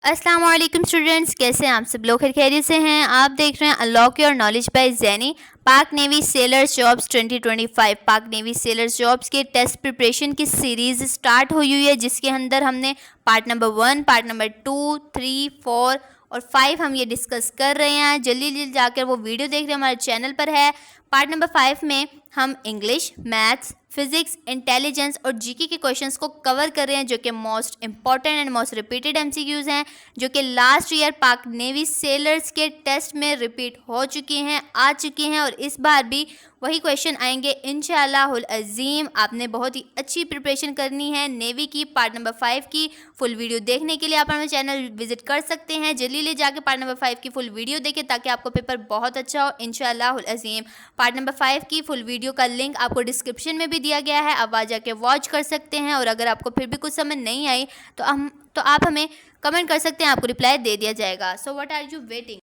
السلام علیکم اسٹوڈنٹس، کیسے ہیں آپ سب لوگ؟ خیریت سے ہیں؟ آپ دیکھ رہے ہیں انلاک یور نالج بائی زینی پاک نیوی سیلرز جابس 2025۔ پاک نیوی سیلرز جابس کے ٹیسٹ پریپریشن کی سیریز سٹارٹ ہوئی ہے، جس کے اندر ہم نے پارٹ نمبر 1، پارٹ نمبر 2، 3، 4 اور 5 ہم یہ ڈسکس کر رہے ہیں۔ جلدی جا کر وہ ویڈیو دیکھ رہے ہیں، ہمارے چینل پر ہے۔ پارٹ نمبر 5 میں ہم انگلش، میتھس، فزکس، انٹیلیجنس اور جی کے کویشچنس کو کور کر رہے ہیں، جو کہ most important and most repeated M C Qs ہیں، جو کہ last year Pak navy sailors کے ٹیسٹ میں ریپیٹ ہو چکی ہیں، آ چکی ہیں، اور اس بار بھی وہی کویشچن آئیں گے انشاءاللہ العظیم۔ آپ نے بہت ہی اچھی پریپریشن کرنی ہے نیوی کی۔ پارٹ نمبر 5 کی فل ویڈیو دیکھنے کے لیے آپ ہمارے چینل وزٹ کر سکتے ہیں۔ جلدی لے جا کے پارٹ نمبر 5 کی فل ویڈیو دیکھیں تاکہ آپ کو پیپر بہت اچھا ہو انشاءاللہ العظیم۔ پارٹ نمبر 5 کی فل ویڈیو کا لنک آپ کو ڈسکرپشن میں بھی دیا گیا ہے، آپ وہاں جا کے واچ کر سکتے ہیں، اور اگر آپ کو پھر بھی کچھ سمجھ نہیں آئی تو آپ ہمیں کمنٹ کر سکتے ہیں، آپ کو رپلائی دے دیا جائے گا۔ So what are you waiting?